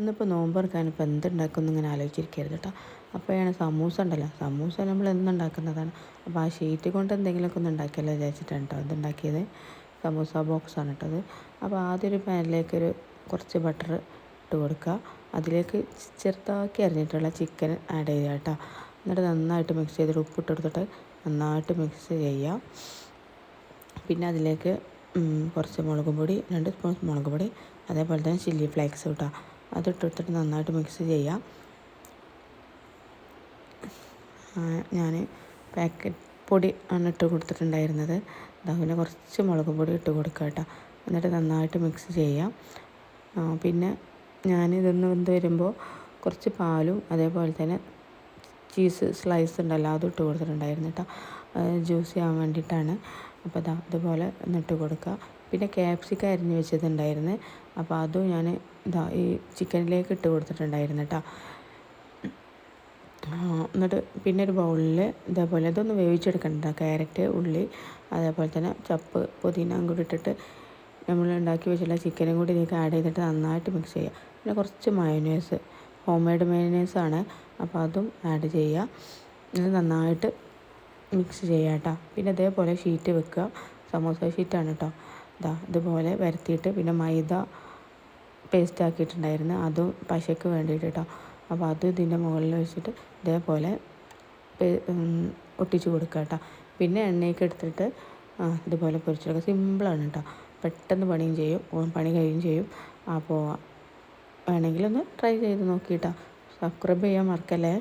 ഇന്നിപ്പോൾ നോമ്പറക്കാൻ ഇപ്പോൾ എന്തുണ്ടാക്കുമെന്ന് ഇങ്ങനെ ആലോചിച്ചിരിക്കരുത് കേട്ടോ. അപ്പോഴാണ് സമൂസ ഉണ്ടല്ലോ, സമൂസ നമ്മൾ എന്നുണ്ടാക്കുന്നതാണ്. അപ്പോൾ ആ ഷീറ്റ് കൊണ്ട് എന്തെങ്കിലുമൊക്കെ ഒന്ന് ഉണ്ടാക്കിയല്ലോ വിചാരിച്ചിട്ടാണ് കേട്ടോ ഇതുണ്ടാക്കിയത്. സമൂസ ബോക്സാണ് കേട്ടത്. അപ്പോൾ ആദ്യം ഒരു പാനിലേക്ക് കുറച്ച് ബട്ടർ ഇട്ട് കൊടുക്കുക. അതിലേക്ക് ചെറുതാക്കി അരിഞ്ഞിട്ടുള്ള ചിക്കൻ ആഡ് ചെയ്യുക കേട്ടോ. എന്നിട്ട് നന്നായിട്ട് മിക്സ് ചെയ്തിട്ട് ഉപ്പിട്ട് കൊടുത്തിട്ട് നന്നായിട്ട് മിക്സ് ചെയ്യുക. പിന്നെ അതിലേക്ക് കുറച്ച് മുളക് പൊടി, 2 സ്പൂൺ മുളക് പൊടി, അതേപോലെ തന്നെ ചില്ലി ഫ്ലേക്സ് കേട്ടോ, അതിട്ടിട്ട് നന്നായിട്ട് മിക്സ് ചെയ്യുക. ഞാൻ പാക്കറ്റ് പൊടി ആണ് ഇട്ട് കൊടുത്തിട്ടുണ്ടായിരുന്നത്. പിന്നെ കുറച്ച് മുളക് പൊടി ഇട്ട് കൊടുക്കുക കേട്ടോ. എന്നിട്ട് നന്നായിട്ട് മിക്സ് ചെയ്യാം. പിന്നെ ഞാനിതൊന്ന് വെന്ത് വരുമ്പോൾ കുറച്ച് പാലും അതേപോലെ തന്നെ ചീസ് സ്ലൈസ് ഉണ്ടല്ലോ അതും ഇട്ട് കൊടുത്തിട്ടുണ്ടായിരുന്നു കേട്ടോ, ജ്യൂസി ആവാൻ വേണ്ടിയിട്ടാണ്. അപ്പോൾ ഇതുപോലെ എന്നിട്ട് കൊടുക്കുക. പിന്നെ ക്യാപ്സിക്കം അരിഞ്ഞ് വെച്ചതുണ്ടായിരുന്നു, അപ്പോൾ അതും ഞാൻ ഈ ചിക്കനിലേക്ക് ഇട്ട് കൊടുത്തിട്ടുണ്ടായിരുന്നു കേട്ടോ. എന്നിട്ട് പിന്നെ ഒരു ബൗളിൽ ഇതേപോലെ ഇതൊന്ന് വേവിച്ചെടുക്കണ്ട, ക്യാരറ്റ്, ഉള്ളി, അതേപോലെ തന്നെ ചപ്പ് പുതിന കൂടി ഇട്ടിട്ട് നമ്മൾ ഉണ്ടാക്കി വെച്ചിട്ടുള്ള ചിക്കനും കൂടി ഇതിലേക്ക് ആഡ് ചെയ്തിട്ട് നന്നായിട്ട് മിക്സ് ചെയ്യുക. പിന്നെ കുറച്ച് മയോനൈസ്, ഹോം മെയ്ഡ് മയോനൈസാണ്, അപ്പോൾ അതും ആഡ് ചെയ്യുക. ഇത് നന്നായിട്ട് മിക്സ് ചെയ്യുക കേട്ടോ. പിന്നെ ഇതേപോലെ ഷീറ്റ് വെക്കുക, സമോസ ഷീറ്റാണ് കേട്ടോ. ഇതുപോലെ വരത്തിയിട്ട് പിന്നെ മൈദ പേസ്റ്റ് ആക്കിയിട്ടുണ്ടായിരുന്നു, അതും പശയ്ക്ക് വേണ്ടിയിട്ട് കേട്ടോ. അപ്പോൾ അതും ഇതിൻ്റെ മുകളിൽ വെച്ചിട്ട് ഇതേപോലെ ഒട്ടിച്ച് കൊടുക്കുക കേട്ടോ. പിന്നെ എണ്ണയൊക്കെ എടുത്തിട്ട് ഇതുപോലെ പൊരിച്ചെടുക്കുക. സിമ്പിളാണ് കേട്ടോ, പെട്ടെന്ന് പണി കഴിയും ചെയ്യും. അപ്പോൾ വേണമെങ്കിലൊന്ന് ട്രൈ ചെയ്ത് നോക്കിയിട്ടോ. സബ്സ്ക്രൈബ് ചെയ്യാൻ മറക്കല്ലേ.